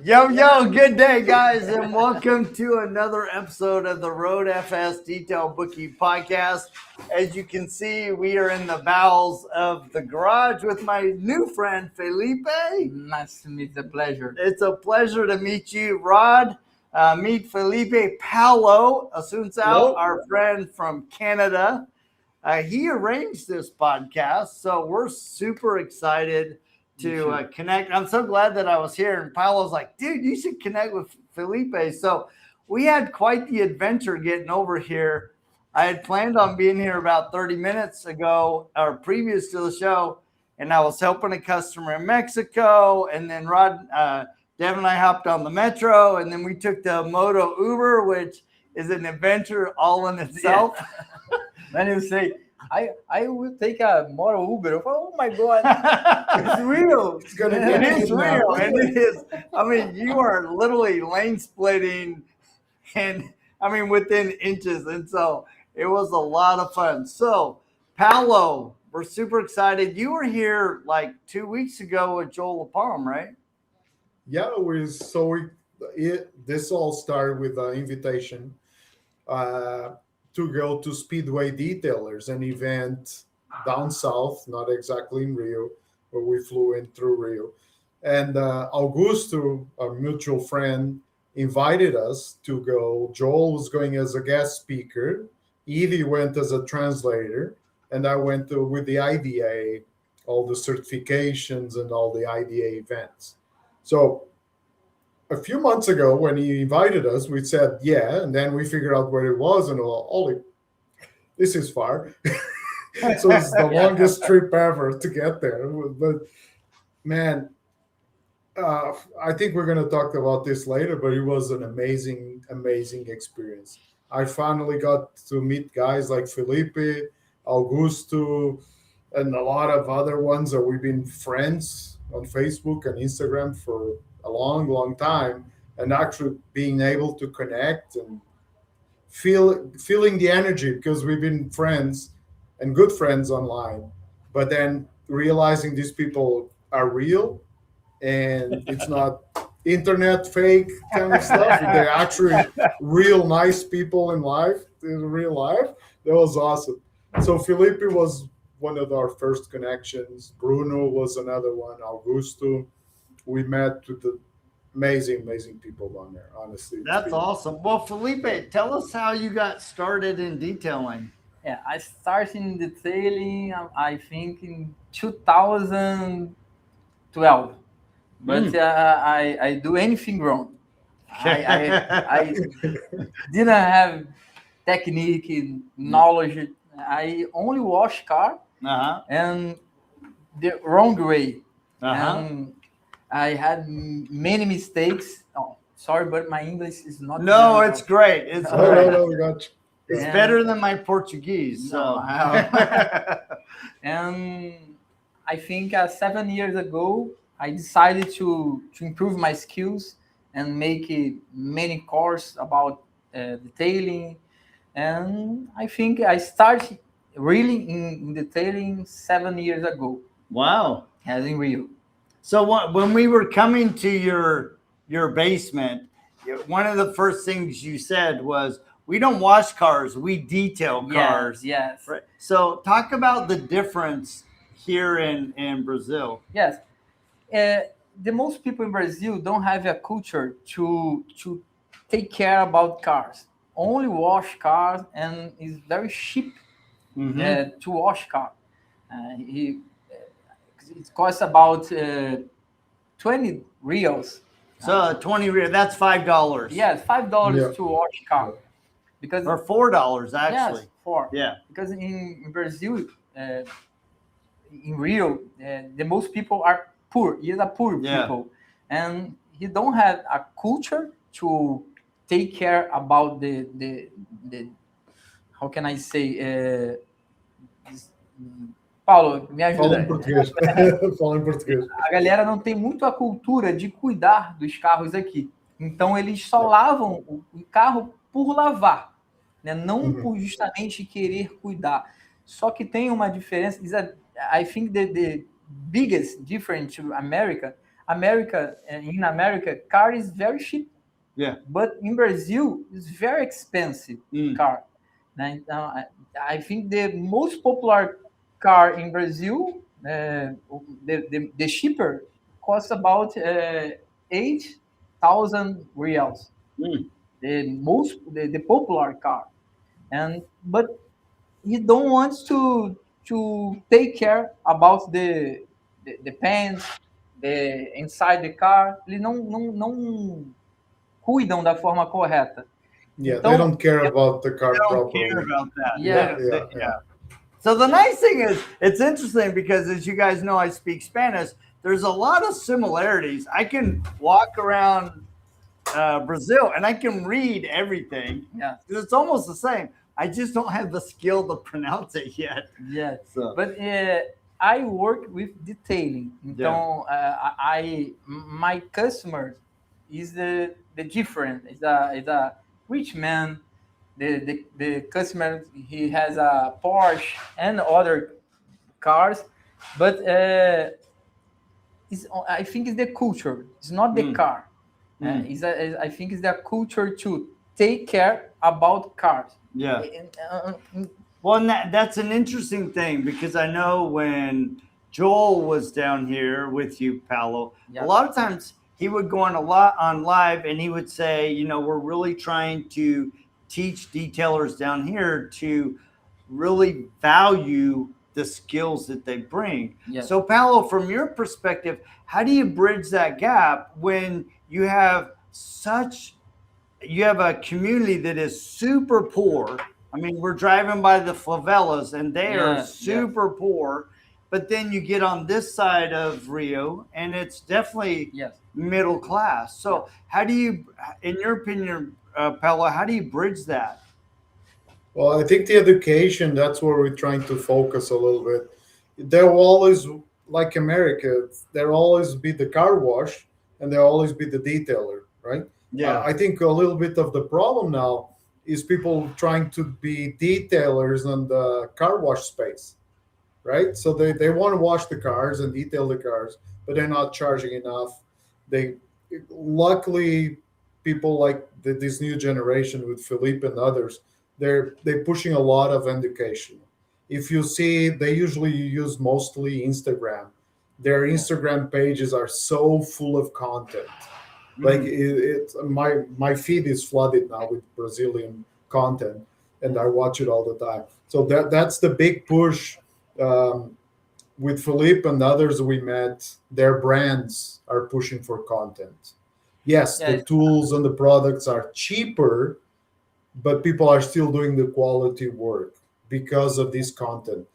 Yo, good day, guys, and welcome to another episode of the Road FS Detail Booking Podcast. As you can see, we are in the bowels of the garage with my new friend, Felipe. Nice to meet. The pleasure. It's a pleasure to meet you, Rod. Meet Felipe Paulo, Asuncao, our friend from Canada. He arranged this podcast, so we're super excited to connect. I'm so glad that I was here, and Paolo's like, dude, you should connect with Felipe. So we had quite the adventure getting over here. I had planned on being here about 30 minutes ago, or previous to the show, and I was helping a customer in Mexico, and then Dev and I hopped on the metro, and then we took the Moto Uber, which is an adventure all in itself. Yeah. Then you say, I will take a more Uber. Oh my God, it's real. It is real, and it is. I mean, you are literally lane splitting, and I mean within inches, and so it was a lot of fun. So, Paulo, we're super excited. You were here like 2 weeks ago with Joel LaPalm, right? Yeah, this all started with an invitation to go to Speedway Detailers, an event down south, not exactly in Rio, where we flew in through Rio. And Augusto, our mutual friend, invited us to go. Joel was going as a guest speaker. Evie went as a translator. And I went with the IDA, all the certifications and all the IDA events. So a few months ago, when he invited us, we said, yeah, and then we figured out where it was, and this is far. So it's the longest trip ever to get there. But man, I think we're going to talk about this later, but it was an amazing, amazing experience. I finally got to meet guys like Felipe, Augusto, and a lot of other ones that we've been friends on Facebook and Instagram for a long, long time, and actually being able to connect and feeling the energy, because we've been friends and good friends online, but then realizing these people are real and it's not internet fake kind of stuff. They're actually real nice people in real life. That was awesome. So Felipe was one of our first connections. Bruno was another one. Augusto. We met with the amazing people down there, honestly. That's awesome. Well, Felipe, tell us how you got started in detailing. Yeah, I started in detailing, I think, in 2012. But I do anything wrong. I didn't have technique and knowledge. I only wash car and the wrong way. And I had many mistakes. Oh, sorry, but my English is not. No, it's great. It's great. No, we got you. It's better than my Portuguese. So, and I think 7 years ago, I decided to improve my skills and make many courses about detailing. And I think I started really in detailing 7 years ago. Wow. As in Rio. So when we were coming to your basement, one of the first things you said was, we don't wash cars, we detail cars. Yes. Right. So talk about the difference here in Brazil. Yes. The most people in Brazil don't have a culture to take care about cars. Only wash cars, and it's very cheap to wash car. It costs about 20 reals. So 20 reals, that's $5. Yes, $5 to wash car. Because or $4 actually. Yes, 4. Yeah. Because in Brazil, in Rio, the most people are poor. He's a poor people, and he don't have a culture to take care about the how can I say? Paulo, me ajuda. Fala em português. Fala em português. A galera não tem muito a cultura de cuidar dos carros aqui. Então, eles só lavam o carro por lavar, né? Não por justamente querer cuidar. Só que tem uma diferença. I think the biggest difference to America, In America, car is very cheap. Yeah. But in Brazil, it's very expensive car. Né? Então, I think the most popular car in Brazil, the cheaper, costs about 8,000 reals. The popular car, but he don't want to take care about the pants, the inside the car. Ele não cuidam da forma correta. Yeah, they Então, don't care about the They car don't care properly. about that. Yeah. Yeah. So the nice thing is, it's interesting because, as you guys know, I speak Spanish. There's a lot of similarities. I can walk around Brazil and I can read everything. Yeah. It's almost the same. I just don't have the skill to pronounce it yet. Yeah. So. But I work with detailing. Então, my customer is the different. Is a rich man. The customer, he has a Porsche and other cars, but I think it's the culture. It's not the car. I think it's the culture to take care about cars. Yeah. Well, and that's an interesting thing because I know when Joel was down here with you, Paulo, a lot of times he would go on live and he would say, we're really trying to teach detailers down here to really value the skills that they bring. Yes. So, Paulo, from your perspective, how do you bridge that gap when you have a community that is super poor? I mean, we're driving by the favelas and they are super poor, but then you get on this side of Rio and it's definitely middle class. So how do you, in your opinion, Paulo, how do you bridge that? Well, I think the education, that's where we're trying to focus a little bit. There will always, like America, there'll always be the car wash and there'll always be the detailer, right? Yeah. I think a little bit of the problem now is people trying to be detailers in the car wash space, right? So they want to wash the cars and detail the cars, but they're not charging enough. Luckily, people like this new generation with Felipe and others, they're pushing a lot of education. If you see, they usually use mostly Instagram. Their Instagram pages are so full of content. Like my feed is flooded now with Brazilian content, and I watch it all the time. So that's the big push. With Felipe and others we met, their brands are pushing for content. Yes, the tools and the products are cheaper, but people are still doing the quality work because of this content.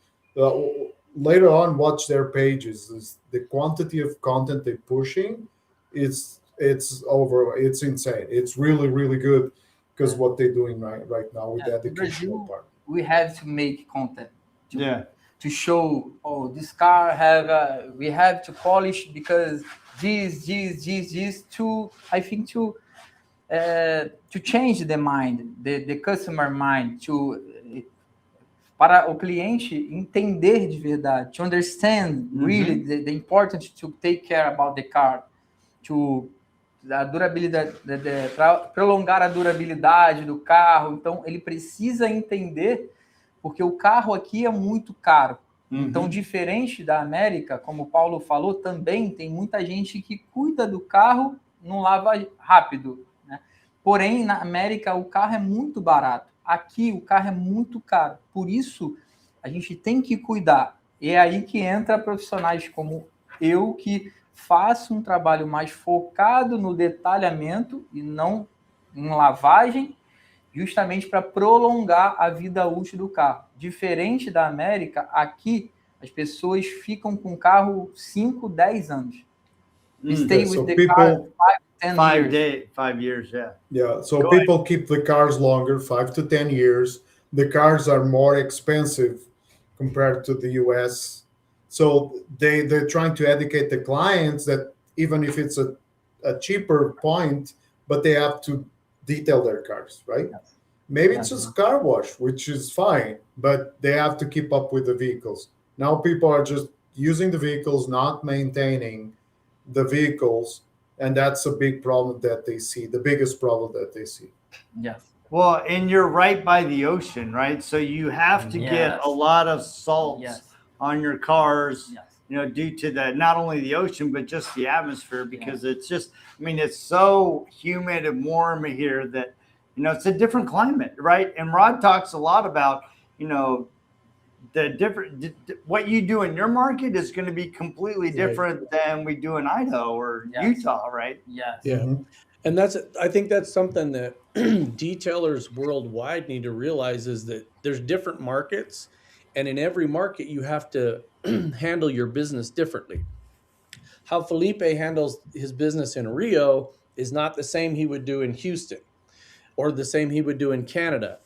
Later on, watch their pages. The quantity of content they're pushing is it's insane. It's really good because what they're doing right now with the educational part. We have to make content. To show, this car we have to polish because this to, I think, to change the mind, the customer mind, para o cliente entender de verdade, to understand really the importance to take care about the car, to a durabilidade, prolongar a durabilidade do carro. Então ele precisa entender, porque o carro aqui é muito caro. Então, diferente da América, como o Paulo falou, também tem muita gente que cuida do carro, não lava rápido, né? Porém, na América, o carro é muito barato. Aqui, o carro é muito caro. Por isso, a gente tem que cuidar. E é aí que entra profissionais como eu, que faço um trabalho mais focado no detalhamento e não em lavagem, justamente para prolongar a vida útil do carro. Diferente da América, aqui as pessoas ficam com o carro 5, 10 anos. Stay with the car 5 years, yeah. Yeah, so people keep the cars longer, 5 to 10 years. The cars are more expensive compared to the US. So they're trying to educate the clients that even if it's a cheaper point, but they have to detail their cars, right? Maybe it's just car wash, which is fine, but they have to keep up with the vehicles. Now people are just using the vehicles, not maintaining, the vehicles, and that's a big problem that they see, the biggest problem that they see. Yes. Well, and you're right by the ocean, right? So you have to get Yes. a lot of salts Yes. on your cars, Yes. due to the not only the ocean but just the atmosphere because it's just, I mean, it's so humid and warm here that it's a different climate, right? And Rod talks a lot about, the different what you do in your market is going to be completely different than we do in Idaho or Utah, right? Yes. Yeah. Mhm. And I think that's something that detailers worldwide need to realize is that there's different markets, and in every market you have to handle your business differently. How Felipe handles his business in Rio is not the same he would do in Houston or the same he would do in Canada.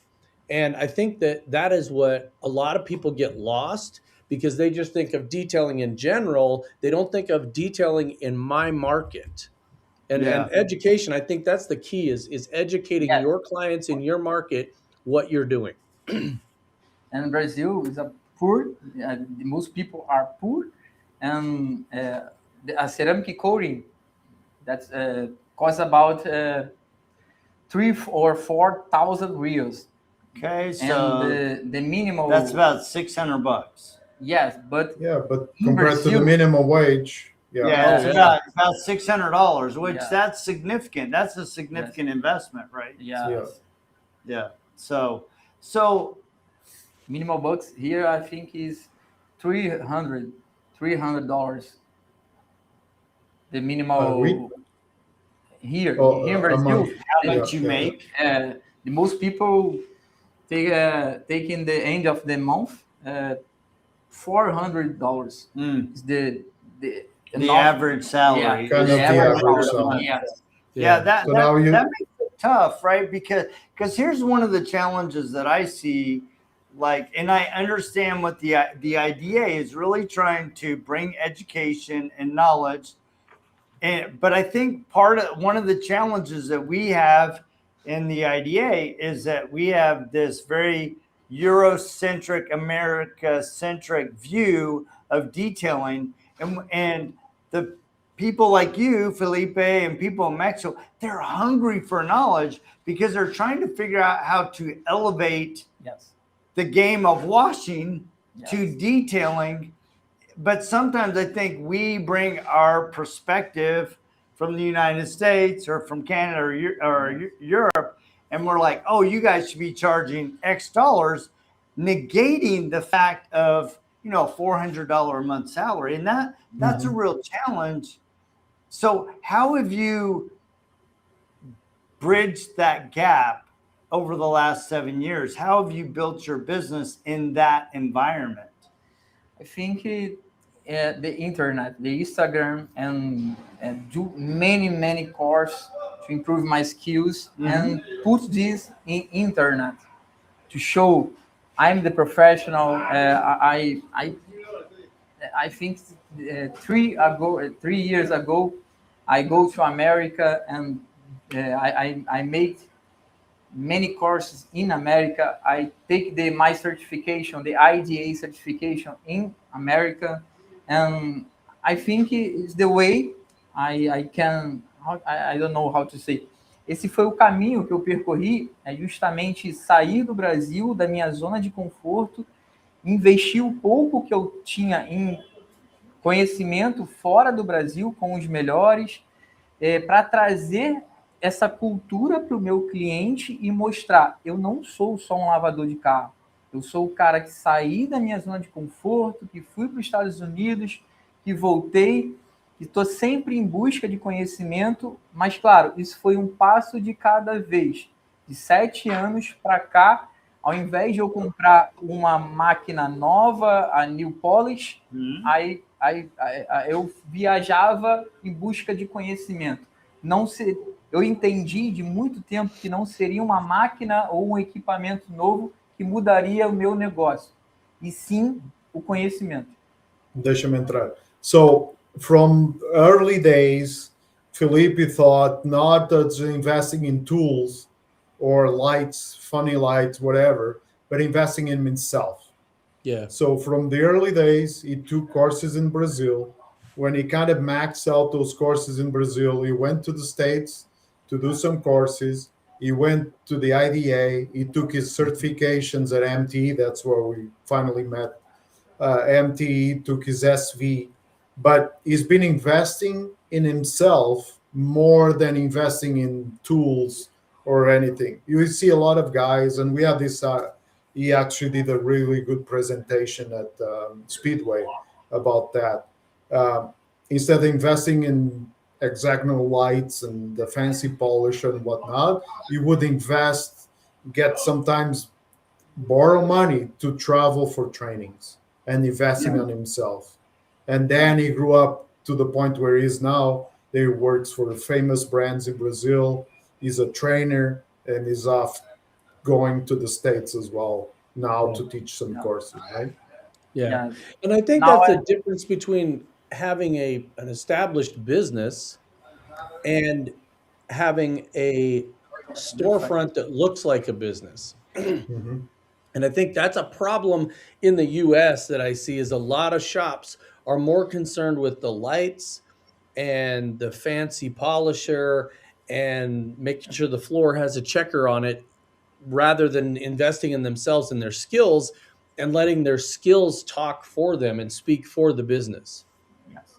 And I think that is what a lot of people get lost because they just think of detailing in general. They don't think of detailing in my market. And education, I think that's the key is educating Yes. your clients in your market what you're doing. And Brazil is a poor. Most people are poor, and a ceramic coating that costs about 3 or 4 thousand reals. Okay, And so the minimal. that's about $600. Yes, but Yeah, but in compared to the Brazil, minimum wage, yeah. Yeah, it's yeah. about $600, which Yeah. that's significant. That's a significant investment, right? yes, Yeah. Yeah. So minimal bucks here I think is 300 $300. The We minimal here in a Brazil, month. how Yeah, much you yeah, make? the most people take in the end of the month $400 Mm, is the the enough. average salary kind is The of the average average $400 a salary. salary. month. Yes. Yeah, Yeah. that So that now that you, makes it tough, right? Because here's one of the challenges that I see, like, and I understand what the idea is really trying to bring education and knowledge. And but I think one of the challenges that we have in the IDA is that we have this very Eurocentric, America-centric view of detailing, and the people like you, Felipe, and people in Mexico, they're hungry for knowledge because they're trying to figure out how to elevate Yes. the game of washing to Yes. detailing. But sometimes I think we bring our perspective from the United States or from Canada or Europe, and we're like, oh, you guys should be charging X dollars, negating the fact of $400 a month salary, and that's a Mhm. real challenge. So how have you bridged that gap over the last 7 years? How have you built your business in that environment? I think the internet, the Instagram, and do many courses to improve my skills and put this in internet to show I'm the professional. I think 3 years ago, I go to America and I made many courses in America. I take my certification, the IDA certification in America, and I think it's the way I can. I don't know how to say. Esse foi o caminho que eu percorri, é justamente sair do Brasil, da minha zona de conforto, investir o pouco que eu tinha em conhecimento fora do Brasil com os melhores, para trazer essa cultura para o meu cliente e mostrar, eu não sou só um lavador de carro, eu sou o cara que saí da minha zona de conforto, que fui para os Estados Unidos, que voltei, que estou sempre em busca de conhecimento, mas claro, isso foi um passo de cada vez. De 7 anos para cá, ao invés de eu comprar uma máquina nova, a New Polish, eu viajava em busca de conhecimento. Eu entendi de muito tempo que não seria uma máquina ou um equipamento novo que mudaria o meu negócio, e sim o conhecimento. deixa-me entrar. So from early days, Felipe thought not that investing in tools or lights, funny lights, whatever, but investing in himself. Yeah. So from the early days, he took courses in Brazil. when he kind of maxed out those courses in Brazil, he went to the States to do some courses. He went to the IDA. He took his certifications at MT. That's where we finally met. MT took his SV, but he's been investing in himself more than investing in tools or anything. You see a lot of guys, and we had this. He actually did a really good presentation at Speedway about that. Instead of investing in hexagonal lights and the fancy polish and whatnot, you would invest, get sometimes borrow money to travel for trainings and investing on himself. And then he grew up to the point where he is now. He works for famous brands in Brazil. He's a trainer and is off going to the States as well now to teach some Yeah. courses, right? Yeah. Yeah. And I think Now that's I the difference between having an established business and having a different. storefront that looks like a business. Mm-hmm. And I think that's a problem in the US that I see is a lot of shops are more concerned with the lights and the fancy polisher and making sure the floor has a checker on it rather than investing in themselves and their skills and letting their skills talk for them and speak for the business. Yes.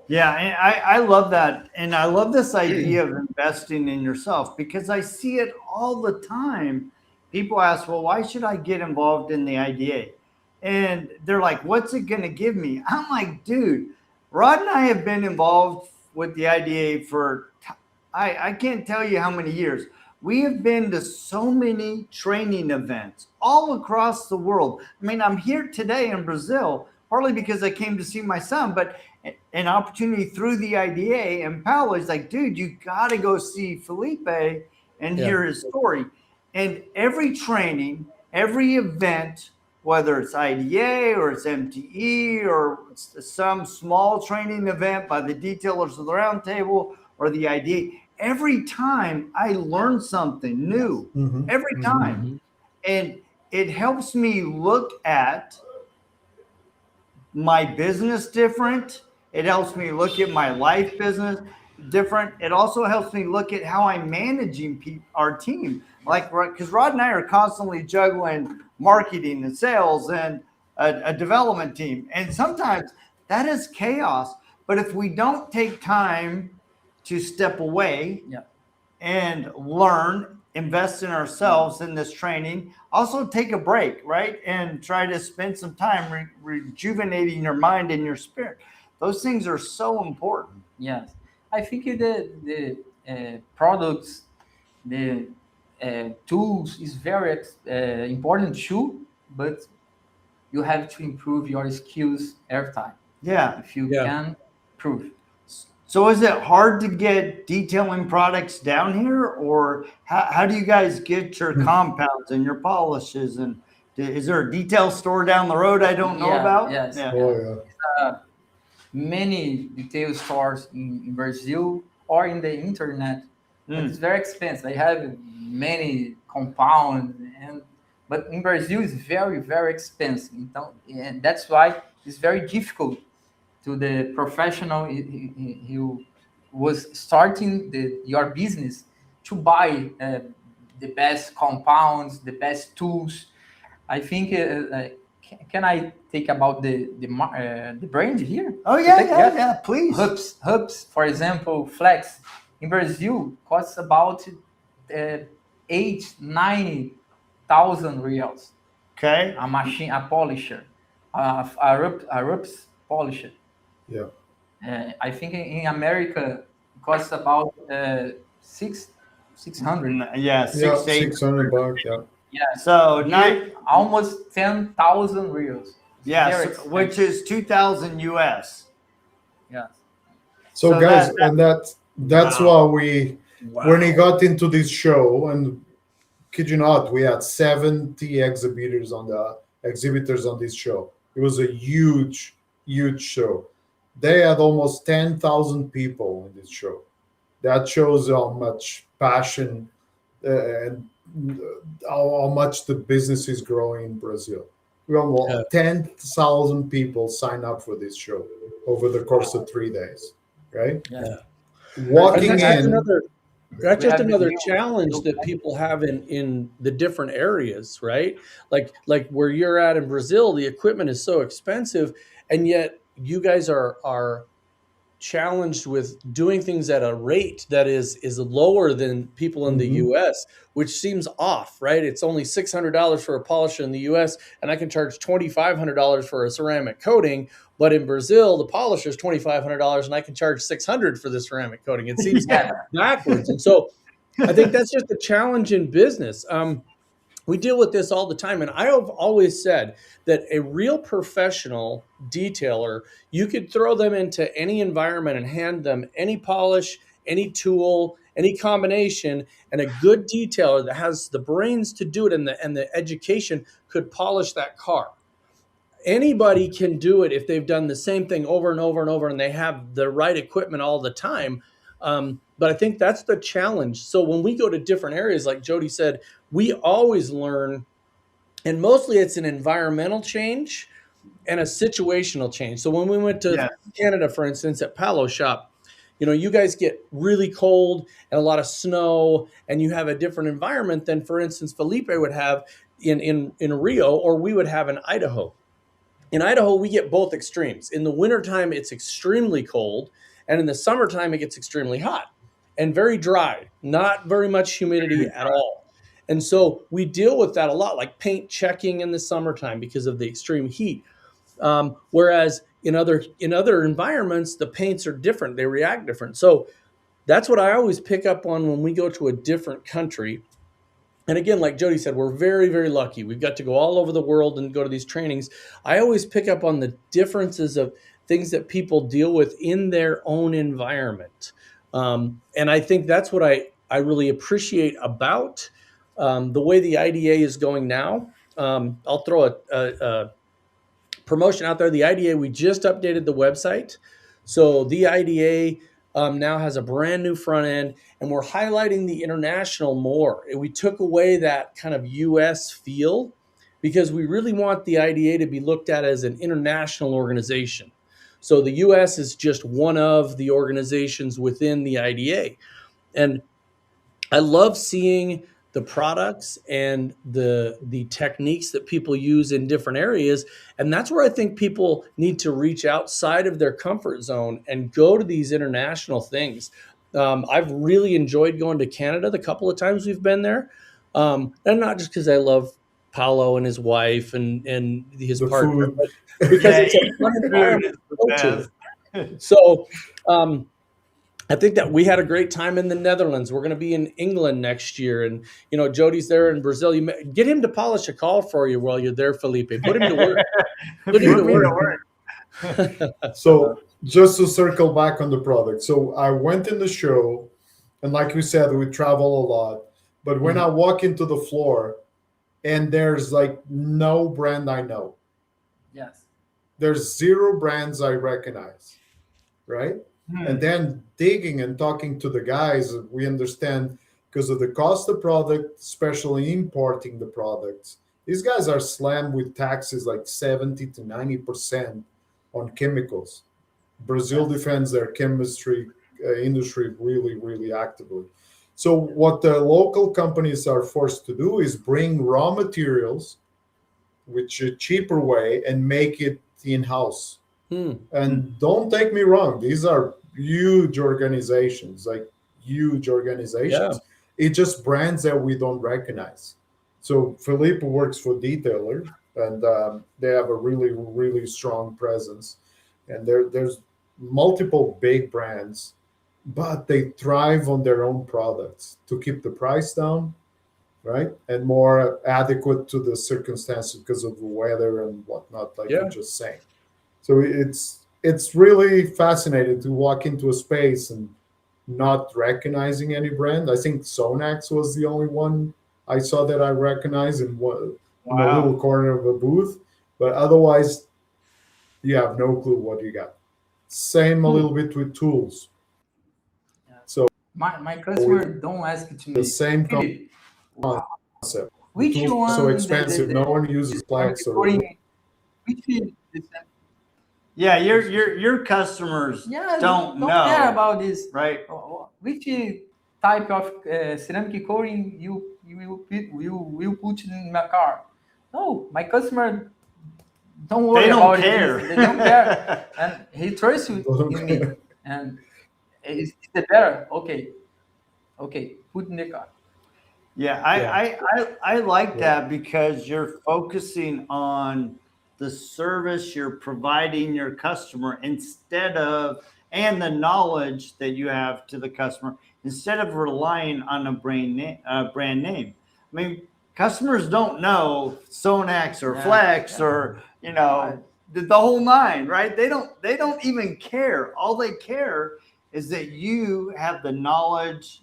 Yeah, and I love that. And I love this idea of investing in yourself because I see it all the time. People ask, well, why should I get involved in the IDA? And they're like, what's it going to give me? I'm like, dude, Rod and I have been involved with the IDA for, I can't tell you how many years. We have been to so many training events all across the world. I mean, I'm here today in Brazil, partly because I came to see my son, but an opportunity through the IDA. And Paulo is like, dude, you got to go see Felipe and Yeah. hear his story. And every training, every event, whether it's IDA or it's MTE or it's some small training event by the detailers of the roundtable or the IDA, every time I learn something new, Mm-hmm. every Mm-hmm. time. Mhm. And it helps me look at my business different. It helps me look at my life business different. It also helps me look at how I'm managing our team. Like, because Rod and I are constantly juggling marketing and sales and a development team. And sometimes that is chaos. But if we don't take time to step away Yeah. and learn, invest in ourselves in this training. Also, take a break, right? And try to spend some time rejuvenating your mind and your spirit. Those things are so important. Yes. I think the products, the tools is very important too, but you have to improve your skills every time. Yeah. If you Yeah. can prove. So, is it hard to get detailing products down here, or how do you guys get your compounds and your polishes? And is there a detail store down the road I don't know Yeah, about? yes, Yeah. Oh yeah. yeah. Many retail stores in Brazil or in the internet, but it's very expensive. They have many compounds, but in Brazil it's very very expensive. And that's why it's very difficult to the professional who was starting your business to buy the best compounds, the best tools. I think. Can I take about the brand here? Oh To yeah, take, yeah, yeah. Please. Hubs, for example, Flex in Brazil costs about 8, 9,000 reals. Okay. A machine, a polisher, a Rups polisher. Yeah. I think in America it costs about six hundred. Yeah, Yeah. 6 to 8. $600. Yeah. Yeah. So Here, not almost 10,000 reals. It's yes, very which expensive. is 2,000 US. Yeah. So So guys, that and that's Wow. why we when he Wow. got into this show, and kid you not, we had 70 exhibitors on this show. It was a huge, huge show. They had almost 10,000 people in this show. That shows how much passion and how much the business is growing in Brazil. Well, Yeah. 10,000 people sign up for this show over the course of 3 days, right? Yeah. And Walking that's in, another that's We just have this another new, challenge new that people have in the different areas, right? Like where you're at in Brazil, the equipment is so expensive, and yet you guys are challenged with doing things at a rate that is lower than people in the Mhm. US, which seems off, right? It's only $600 for a polisher in the US, and I can charge $2,500 for a ceramic coating. But in Brazil, the polisher is $2,500, and I can charge $600 for the ceramic coating. It seems yeah. backwards, and so I think that's just a challenge in business. We deal with this all the time. And I have always said that a real professional detailer, you could throw them into any environment and hand them any polish, any tool, any combination, and a good detailer that has the brains to do it and the education could polish that car. Anybody can do it if they've done the same thing over and over and over and they have the right equipment all the time. But I think that's the challenge. So when we go to different areas, like Jody said, we always learn, and mostly it's an environmental change and a situational change. So when we went to Yes. Canada, for instance, at Palo Shop, you guys get really cold and a lot of snow, and you have a different environment than, for instance, Felipe would have in Rio, or we would have in Idaho. In Idaho, we get both extremes. In the wintertime, it's extremely cold, and in the summertime, it gets extremely hot and very dry, not very much humidity at all. And so we deal with that a lot, like paint checking in the summertime because of the extreme heat. Whereas in other environments, the paints are different; they react different. So that's what I always pick up on when we go to a different country. And again, like Jody said, we're very, very lucky. We've got to go all over the world and go to these trainings. I always pick up on the differences of things that people deal with in their own environment. And I think that's what I really appreciate about the way the IDA is going now. I'll throw a promotion out there. The IDA, we just updated the website. So the IDA now has a brand new front end, and we're highlighting the international more. And we took away that kind of US feel because we really want the IDA to be looked at as an international organization. So the US is just one of the organizations within the IDA. And I love seeing the products and the techniques that people use in different areas, and that's where I think people need to reach outside of their comfort zone and go to these international things. I've really enjoyed going to Canada the couple of times we've been there, and not just because I love Paulo and his wife and his the partner, food. but because Yeah, it's a eating fun food environment is to the go best. to. So. I think that we had a great time in the Netherlands. We're going to be in England next year, and Jody's there in Brazil. Get him to polish a car for you while you're there, Felipe. Put him to work. Put him to Put me to work. work. So just to circle back on the product. So I went in the show, and like we said, we travel a lot. But when I walk into the floor, and there's like no brand I know, Yes. there's zero brands I recognize, right? And Hmm. then digging and talking to the guys, we understand because of the cost of product, especially importing the products. These guys are slammed with taxes like 70 to 90% on chemicals. Brazil Yes. defends their chemistry industry really, really actively. So what the local companies are forced to do is bring raw materials, which a cheaper way, and make it in-house. Hmm. And don't take me wrong, these are huge organizations, like huge Yeah. organizations. It's just brands that we don't recognize. So Felipe works for Detailer, and they have a really, really strong presence. And there's multiple big brands, but they thrive on their own products to keep the price down, right? And more adequate to the circumstances because of the weather and whatnot, like you're Yeah. just saying. So it's really fascinating to walk into a space and not recognizing any brand. I think Sonax was the only one I saw that I recognized in a Wow. little corner of a booth, but otherwise you have no clue what you got. Same a Hmm. little bit with tools. Yeah. So My with customer don't ask to the me, same Philip, concept. Which tools one? are so expensive. No one uses Plex or Which is Yeah, your customers yeah, don't know care about this, right? Which type of ceramic coating you put in my car? No, my customer don't worry They don't about care. this. They don't care, and he trusts you in me. And is it better? Okay, put in the car. Yeah, I like that because you're focusing on the service you're providing your customer instead of and the knowledge that you have to the customer instead of relying on a brand name. I mean, customers don't know Sonax or Flex or the whole nine, right? They don't even care. All they care is that you have the knowledge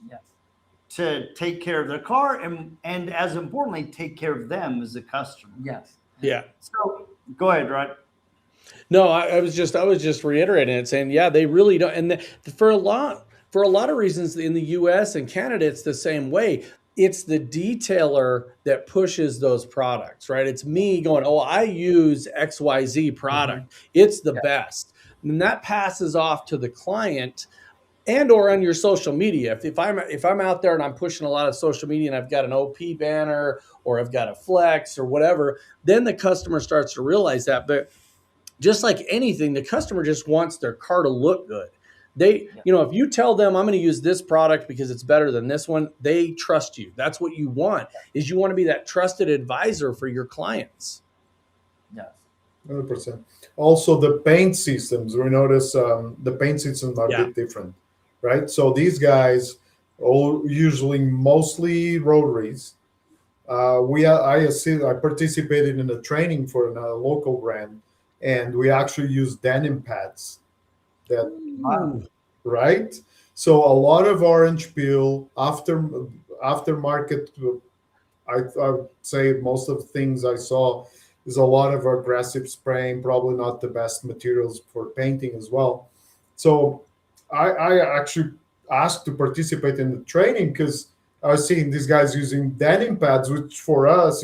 to take care of their car and as importantly, take care of them as a customer. Yes. Yeah. So go ahead, Rod. No, I was just reiterating it, saying, yeah, they really don't. And for a lot of reasons in the U.S. and Canada, it's the same way. It's the detailer that pushes those products, right? It's me going, oh, I use XYZ product. It's the best. And that passes off to the client and or on your social media. If I'm out there and I'm pushing a lot of social media and I've got an OP banner or I've got a Flex or whatever, then the customer starts to realize that. But just like anything, the customer just wants their car to look good. If you tell them I'm going to use this product because it's better than this one, they trust you. That's what you want, is you want to be that trusted advisor for your clients. Yes. 100%. Also, the paint systems, we notice the paint systems are a bit different, right? So these guys, usually mostly rotaries. I participated in a training for a local brand, and we actually use denim pads. Right? So a lot of orange peel aftermarket. I would say most of the things I saw is a lot of aggressive spraying, probably not the best materials for painting as well. So I actually asked to participate in the training because I was seeing these guys using denim pads, which for us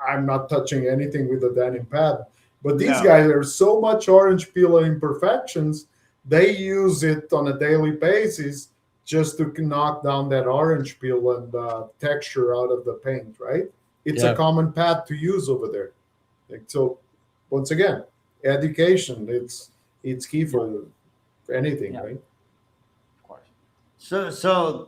I'm not touching anything with a denim pad. But these guys are so much orange peel imperfections, they use it on a daily basis just to knock down that orange peel and texture out of the paint, right? It's a common pad to use over there. So once again, education, it's key for anything, right? Of course. So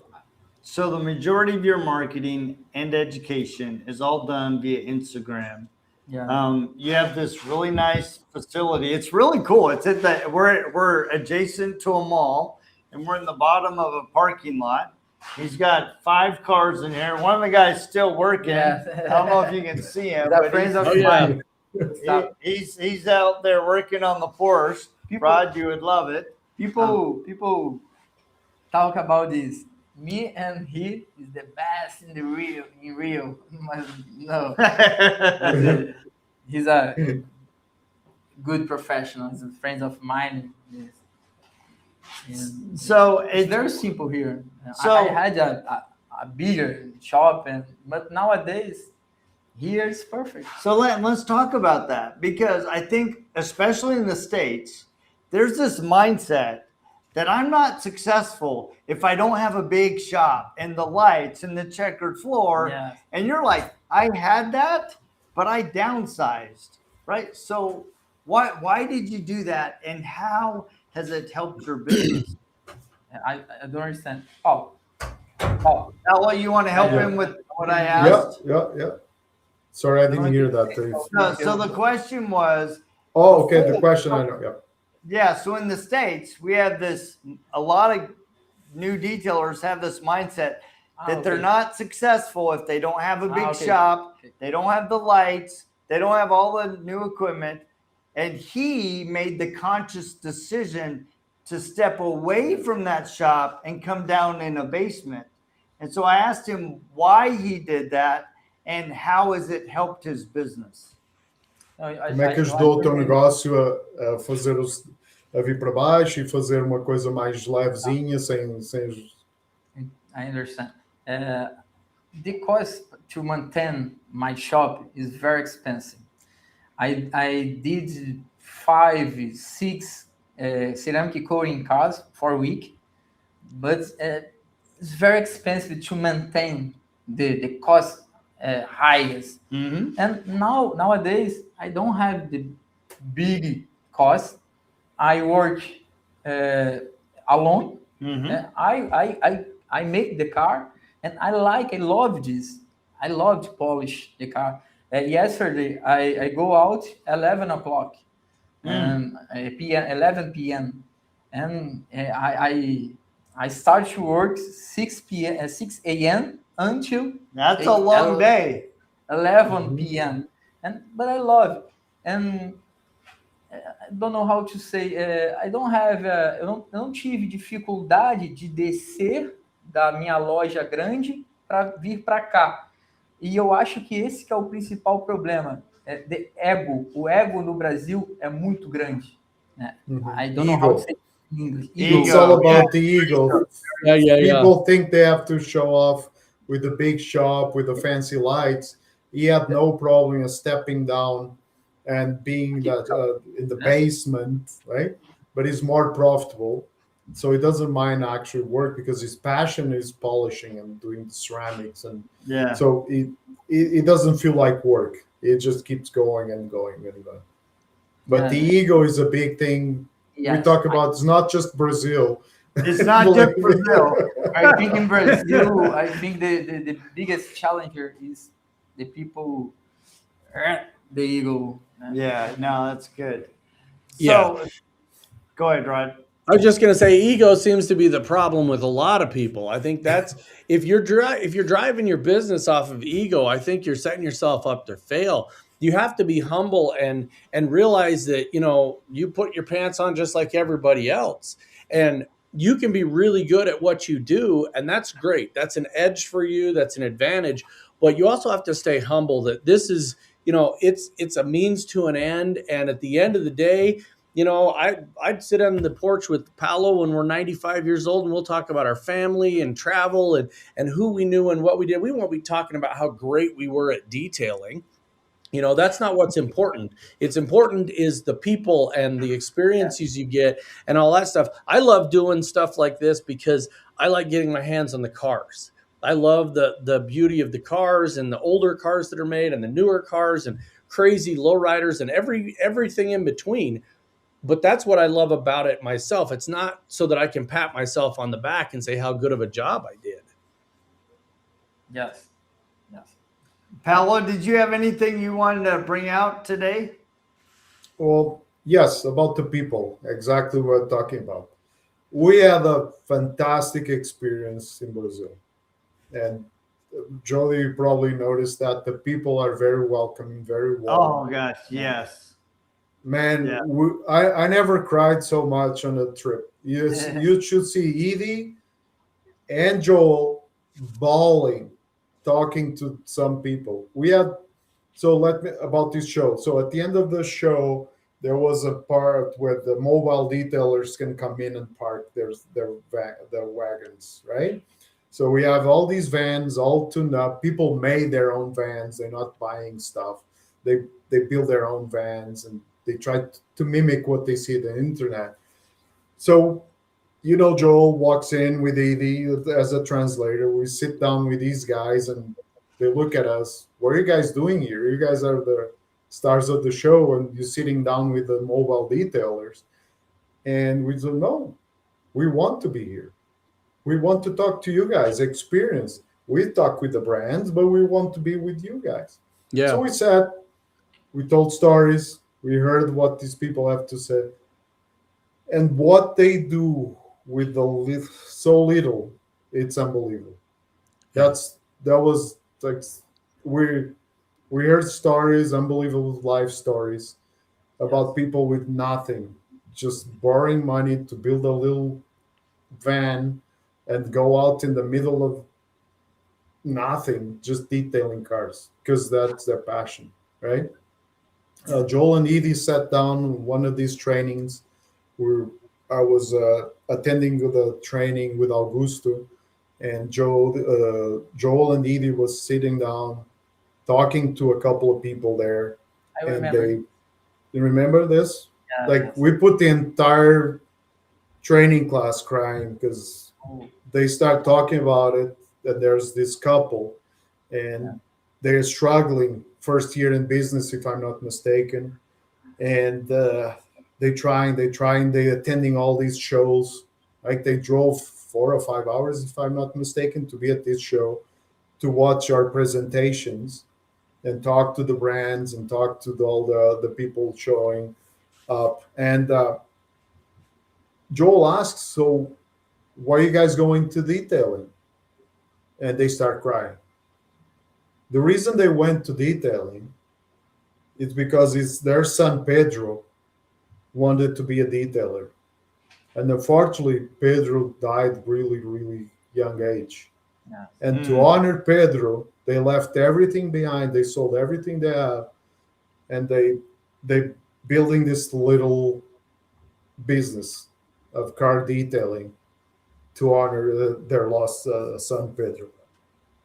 the majority of your marketing and education is all done via Instagram. Yeah. You have this really nice facility. It's really cool. It's we're adjacent to a mall, and we're in the bottom of a parking lot. He's got 5 cars in here. One of the guys still working. Yes. I don't know if you can see him, That but friends of yeah. mine. he's out there working on the Porsche. Rod, you would love it. People talk about this. Me and he is the best in Rio. No, he's a good professional. He's a friend of mine. So It's very simple here. So- I had a bigger shop, but nowadays here it's perfect. So let's talk about that because I think, especially in the States, there's this mindset that I'm not successful if I don't have a big shop and the lights and the checkered floor. Yes. And you're like, I had that, but I downsized, right? So why did you do that, and how has it helped your business? I don't understand. Oh, Now, you want to help him with what I asked? Yeah. Sorry, I didn't hear that. So the question was, Oh, okay. The question I know. Yeah. yeah, so in the States, we have a lot of new detailers have this mindset that they're not successful if they don't have a big shop, they don't have the lights, they don't have all the new equipment. And he made the conscious decision to step away from that shop and come down in a basement. And so I asked him why he did that and how has it helped his business. Como é que ajudou o teu negócio a vir para baixo e fazer uma coisa mais levezinha, sem... I understand. the cost to maintain my shop is very expensive. I did 5, 6 ceramic coating cars for a week, but it's very expensive to maintain the cost highest. And nowadays I don't have the big cost. I work uh, alone. I make the car, and I love this. I love to polish the car. Yesterday I go out 11 o'clock and p.m. 11 p.m. and I start to work 6 p.m. 6 a.m. until That's a long day. 11 p.m. And but I love it. And I don't know how to say. I don't have. Eu não tive dificuldade de descer da minha loja grande para vir para cá. E eu acho que esse que é o principal problema. De ego. O ego no Brasil é muito grande. Né? I don't know how to Ego. say in English. It's all about the ego. Yeah. People think they have to show off with the big shop, with the fancy lights. He had no problem in stepping down and being that in the basement, right? But he's more profitable, so he doesn't mind actually work because his passion is polishing and doing the ceramics, and Yeah. so it doesn't feel like work. It just keeps going and going and going. But the ego is a big thing. Yes, We talk about it's not just Brazil. It's not just Brazil. I think in Brazil, I think the biggest challenger is the people, the ego. Yeah, no, that's good. Yeah. So, go ahead, Rod. I was just going to say, ego seems to be the problem with a lot of people. I think that's if you're driving your business off of ego, I think you're setting yourself up to fail. You have to be humble and realize that you put your pants on just like everybody else, and you can be really good at what you do, and that's great. That's an edge for you. That's an advantage. But you also have to stay humble. That this is it's a means to an end, and at the end of the day. I'd sit on the porch with Paulo when we're 95 years old, and we'll talk about our family and travel and who we knew and what we did. We won't be talking about how great we were at detailing. That's not what's important. It's important is the people and the experiences you get and all that stuff. I love doing stuff like this because I like getting my hands on the cars. I love the beauty of the cars and the older cars that are made and the newer cars and crazy lowriders and everything in between. But that's what I love about it myself. It's not so that I can pat myself on the back and say how good of a job I did. Yes. Paolo, did you have anything you wanted to bring out today? Well, yes, about the people, exactly what I'm talking about. We had a fantastic experience in Brazil. And Jody, you probably noticed that the people are very welcoming, very warm. Oh, gosh, yes. Man, Yeah. I never cried so much on a trip. You should see Edie and Joel bawling, talking to some people. Let me about this show. So at the end of the show, there was a part where the mobile detailers can come in and park their wagons, right? So we have all these vans all tuned up. People made their own vans. They're not buying stuff. They build their own vans and they try to mimic what they see on the internet. So, Joel walks in with Edie as a translator. We sit down with these guys and they look at us. What are you guys doing here? You guys are the stars of the show and you're sitting down with the mobile detailers. And we said, no, we want to be here. We want to talk to you guys, experience. We talk with the brands, but we want to be with you guys. Yeah. So we sat, we told stories, we heard what these people have to say. And what they do with so little, it's unbelievable. That was like we heard stories, unbelievable life stories about people with nothing, just borrowing money to build a little van and go out in the middle of nothing, just detailing cars because that's their passion, right? Joel and Edie sat down one of these trainings where I was attending the training with Augusto, and Joel and Edie was sitting down talking to a couple of people there, I and remember. they you remember this? Yes, Like yes. we put the entire training class crying because Oh, they start talking about it. That there's this couple, yeah, and they're struggling first year in business, if I'm not mistaken, and they attending all these shows. Like they drove 4 or 5 hours, if I'm not mistaken, to be at this show to watch our presentations and talk to the brands and talk to all the people showing up. And Joel asks, "So, why are you guys going to detailing?" And they start crying. The reason they went to detailing is because it's their son Pedro wanted to be a detailer, and unfortunately, Pedro died really, really young age. yeah, And to Mm. honor Pedro, they left everything behind. They sold everything they have, and they building this little business of car detailing to honor their lost son Pedro.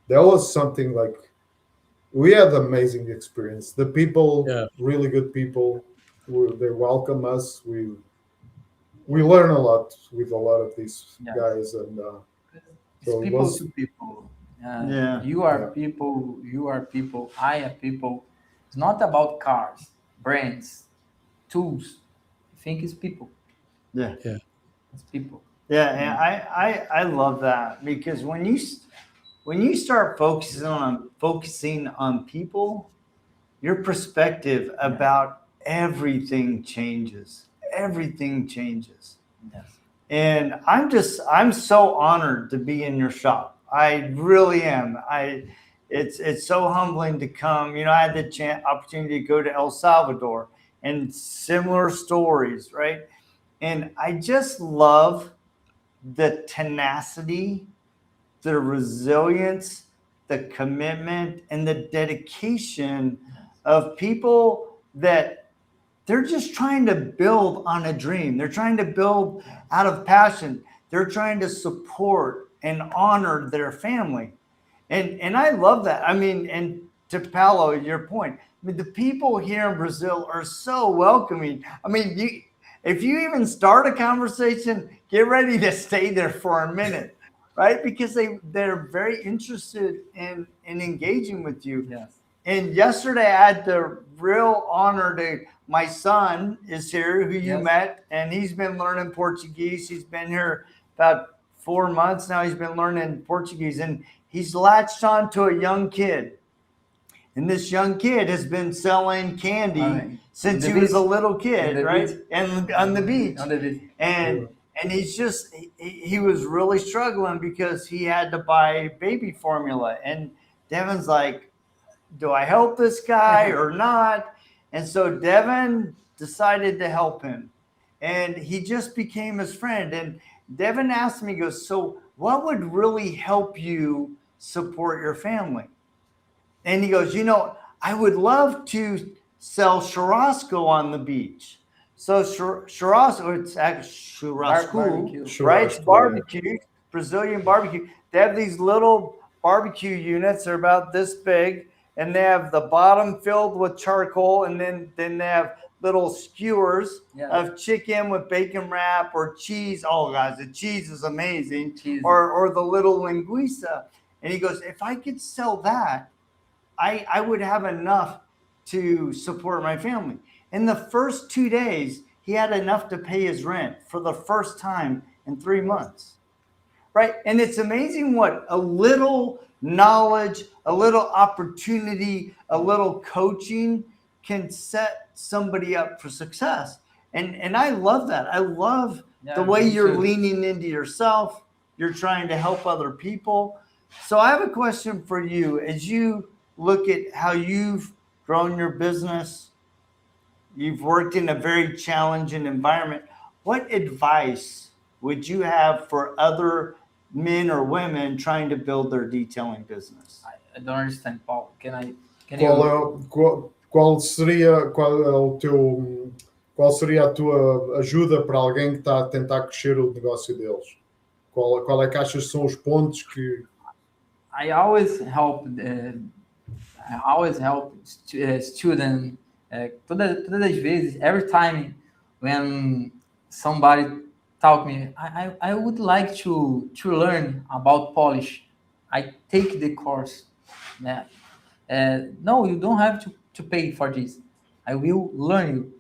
That was something like we had an amazing experience. The people, Yeah. really good people, they welcome us. We learn a lot with a lot of these yeah. guys, and It's so it people was to people. Yeah. You are yeah. people. You are people. I am people. It's not about cars, brands, tools. I think it's people. Yeah. Yeah. It's people. Yeah, You and know. I love that because when you start focusing on people, your perspective Yes. about everything changes. Everything changes. Yes. And I'm so honored to be in your shop. I really am. It's so humbling to come. You know, I had the opportunity to go to El Salvador and similar stories, right? And I just love the tenacity, the resilience, the commitment, and the dedication of people that they're just trying to build on a dream. They're trying to build out of passion. They're trying to support and honor their family. And I love that. I mean, and to Paulo, your point, I mean, the people here in Brazil are so welcoming. I mean, you if you even start a conversation, get ready to stay there for a minute, right? Because they're very interested in engaging with you. Yes. And yesterday I had the real honor to my son is here who you Yes. met, and he's been learning Portuguese. He's been here about 4 months now. He's been learning Portuguese, and he's latched on to a young kid. And this young kid has been selling candy In since the he was a beach. little In kid, the right? beach. And on the beach. On the beach. And and he's just he was really struggling because he had to buy baby formula. And Devin's like, do I help this guy or not? And so Devin decided to help him. And he just became his friend. And Devin asked me, he goes, so what would really help you support your family? And he goes, I would love to sell churrasco on the beach. So churrasco, it's actually churrasco, Barbecue. right? It's Churrasco, yeah. barbecue, Brazilian barbecue. They have these little barbecue units. They're about this big, and they have the bottom filled with charcoal, and then they have little skewers Yes. of chicken with bacon wrap or cheese. Oh, guys, the cheese is amazing. Cheese. Or the little linguiça. And he goes, if I could sell that, I would have enough to support my family. In the first 2 days, he had enough to pay his rent for the first time in 3 months, right? And it's amazing what a little knowledge, a little opportunity, a little coaching can set somebody up for success. And I love that. I love the Yeah, way me you're too. leaning into yourself. You're trying to help other people. So I have a question for you. As you look at how you've grown your business, you've worked in a very challenging environment. What advice would you have for other men or women trying to build their detailing business? I don't understand, Paul. Can Qual you? é qual seria a tua ajuda para alguém que está a tentar crescer o negócio deles? Qual é que achas que são os pontos que... I always help student. Todas as vezes, every time when somebody talk me, I would like to learn about Polish. I take the course. Né? No, you don't have to pay for this. I will learn you,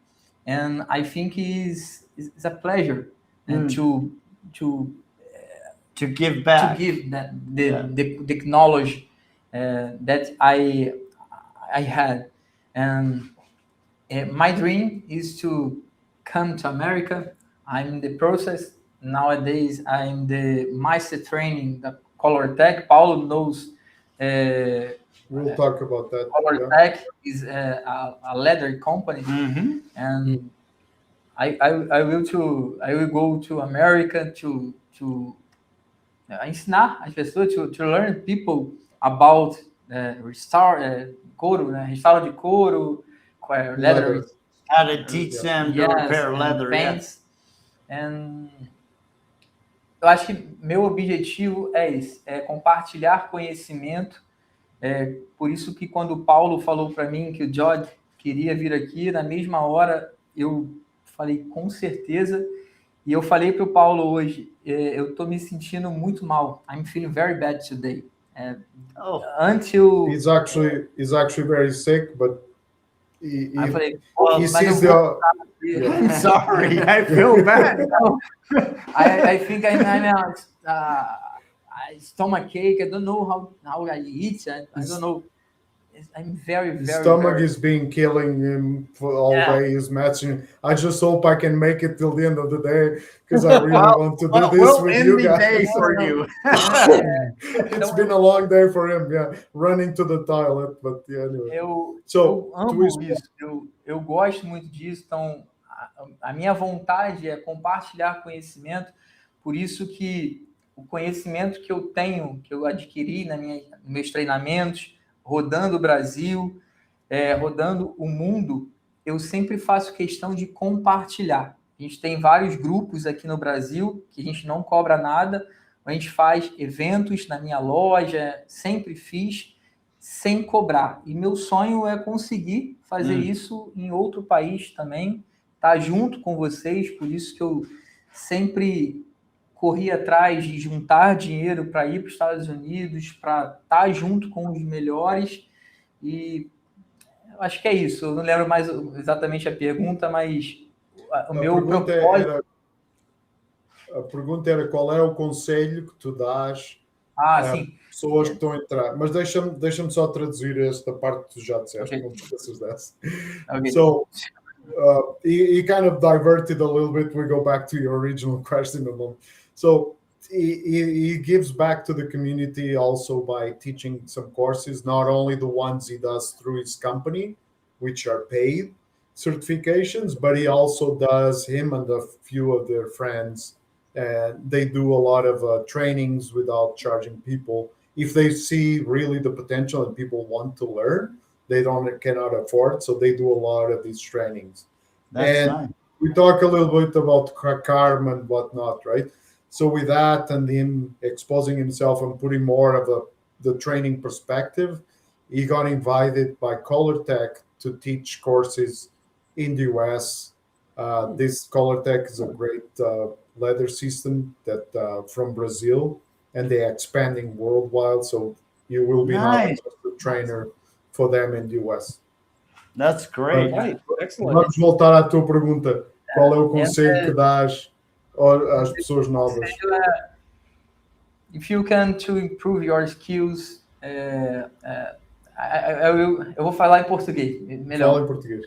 and I think it's a pleasure and to give back, to give that the knowledge that I had, and my dream is to come to America. I'm in the process nowadays. I'm the master training, the Color Tech. Paulo knows. We'll talk about that. Color Tech is a leather company, and I will go to America to ensinar as pessoas, to learn people about couro, né? Restauro de couro, leather. How to teach them to repair leather. Pants. And eu acho que meu objetivo é esse, é compartilhar conhecimento. Por isso que quando o Paulo falou para mim que o George queria vir aqui, na mesma hora eu falei com certeza. E eu falei para o Paulo hoje, eu estou me sentindo muito mal. I'm feeling very bad today. Until he's actually very sick, but I falei, he sees the... Sorry, I feel bad. I think I'm stomach ache. I don't know how I eat. I don't know. I'm very, very... Stomach is being killing him for all day. He's matching. I just hope I can make it till the end of the day because I really want to do this with you guys. Day for you. It's been a long day for him, running to the toilet, but anyway. Eu amo isso. Eu gosto muito disso. Então, a minha vontade é compartilhar conhecimento. Por isso que o conhecimento que eu tenho, que eu adquiri nos meus treinamentos, rodando o Brasil, rodando o mundo, eu sempre faço questão de compartilhar. A gente tem vários grupos aqui no Brasil que a gente não cobra nada, a gente faz eventos na minha loja, sempre fiz, sem cobrar. E meu sonho é conseguir fazer isso em outro país também, estar junto com vocês, por isso que eu sempre corri atrás de juntar dinheiro para ir para os Estados Unidos, para estar junto com os melhores, e eu acho que é isso. Eu não lembro mais exatamente a pergunta, mas o meu propósito... A pergunta era qual é o conselho que tu dás sim. Pessoas que estão a entrar. Mas deixa-me só traduzir esta parte que tu já disseste, não te esqueças dessa. Okay. So, he kind of diverted a little bit. We go back to your original question a moment. So he gives back to the community also by teaching some courses, not only the ones he does through his company, which are paid certifications, but he also does, him and a few of their friends, and they do a lot of trainings without charging people. If they see really the potential and people want to learn, they cannot afford, so they do a lot of these trainings. That's nice. We talk a little bit about karma and whatnot, right? So with that and him exposing himself and putting more of the training perspective, he got invited by Color Tech to teach courses in the US. This Color Tech is a great leather system that from Brazil, and they're expanding worldwide. So you will be nice. not just a trainer for them in the US. That's great. Excellent. Vamos voltar à tua pergunta. Qual é o conselho que dás às pessoas novas? If you can to improve your skills, eu vou falar em português, melhor. Fala em português.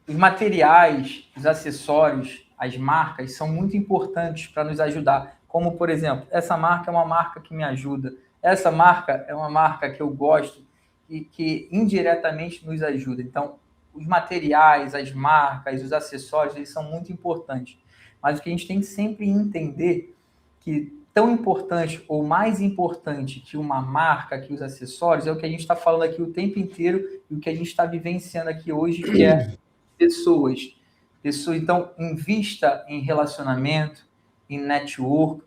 Os materiais, os acessórios, as marcas são muito importantes para nos ajudar. Como, por exemplo, essa marca é uma marca que me ajuda. Essa marca é uma marca que eu gosto e que indiretamente nos ajuda. Então, os materiais, as marcas, os acessórios, eles são muito importantes. Mas o que a gente tem que sempre entender que tão importante ou mais importante que uma marca, que os acessórios, é o que a gente está falando aqui o tempo inteiro e o que a gente está vivenciando aqui hoje, que é pessoas. Então, invista em relacionamento, em networking,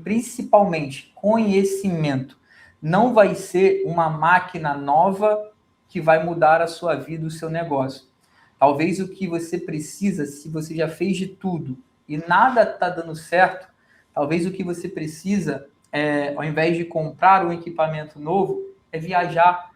principalmente conhecimento. Não vai ser uma máquina nova que vai mudar a sua vida, o seu negócio. Talvez o que você precisa, se você já fez de tudo e nada está dando certo, talvez o que você precisa, ao invés de comprar um equipamento novo, é viajar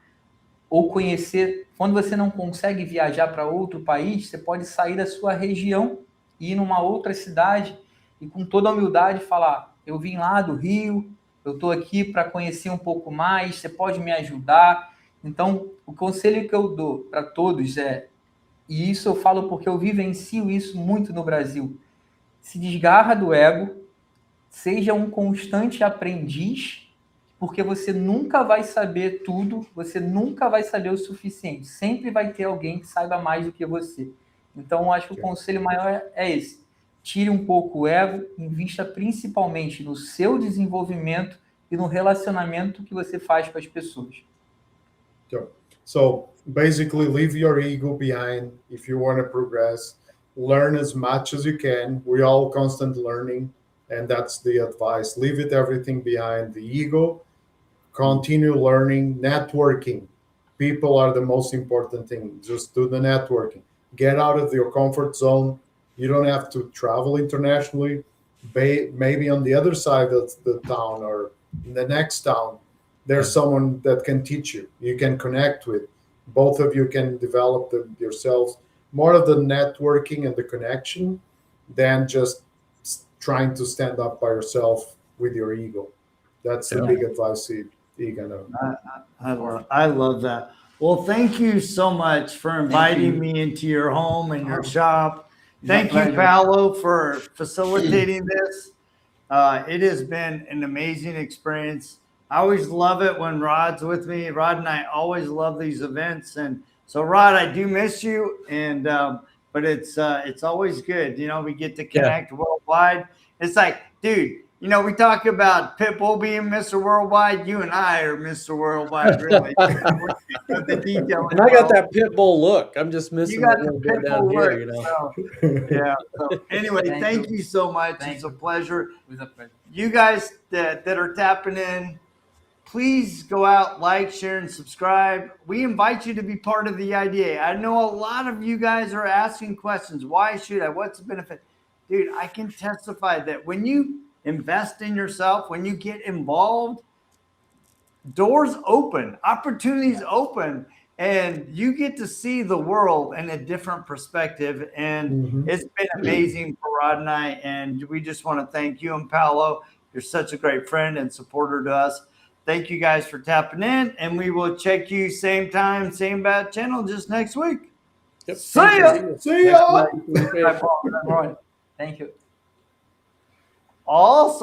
ou conhecer. Quando você não consegue viajar para outro país, você pode sair da sua região e ir numa outra cidade e com toda a humildade falar: eu vim lá do Rio, eu estou aqui para conhecer um pouco mais, você pode me ajudar? Então, o conselho que eu dou para todos e isso eu falo porque eu vivencio isso muito no Brasil, se desgarra do ego, seja um constante aprendiz, porque você nunca vai saber tudo, você nunca vai saber o suficiente. Sempre vai ter alguém que saiba mais do que você. Então, eu acho que o conselho maior é esse. Tire um pouco o ego, invista principalmente no seu desenvolvimento e no relacionamento que você faz com as pessoas. So basically, leave your ego behind if you want to progress. Learn as much as you can. We're all constant learning, and that's the advice. Leave it everything behind the ego. Continue learning, networking. People are the most important thing. Just do the networking. Get out of your comfort zone. You don't have to travel internationally. Maybe on the other side of the town or in the next town, there's someone that can teach you. You can connect with. Both of you can develop yourselves. More of the networking and the connection than just trying to stand up by yourself with your ego. That's the big advice you're gonna. I love that. Well, thank you so much for inviting me into your home and your shop. Thank you, Paulo, for facilitating this. It has been an amazing experience. I always love it when Rod's with me. Rod and I always love these events, and so Rod, I do miss you. And but it's always good. You know, we get to connect worldwide. It's like, dude, you know, we talk about Pitbull being Mr. Worldwide. You and I are Mr. Worldwide, really. The detail. And I got that Pitbull look. I'm just missing You got a the little bit down Pitbull here, look. you know. So, yeah. So anyway, thank you so much. It's a pleasure. You guys that are tapping in, please go out, like, share, and subscribe. We invite you to be part of the IDA. I know a lot of you guys are asking questions. Why should I? What's the benefit? Dude, I can testify that when you invest in yourself, when you get involved, doors open, opportunities open, and you get to see the world in a different perspective. And it's been amazing for Rod and I. And we just want to thank you and Paulo. You're such a great friend and supporter to us. Thank you guys for tapping in, and we will check you same time, same bad channel just next week. Yep. See ya. See ya. Thank you. Also.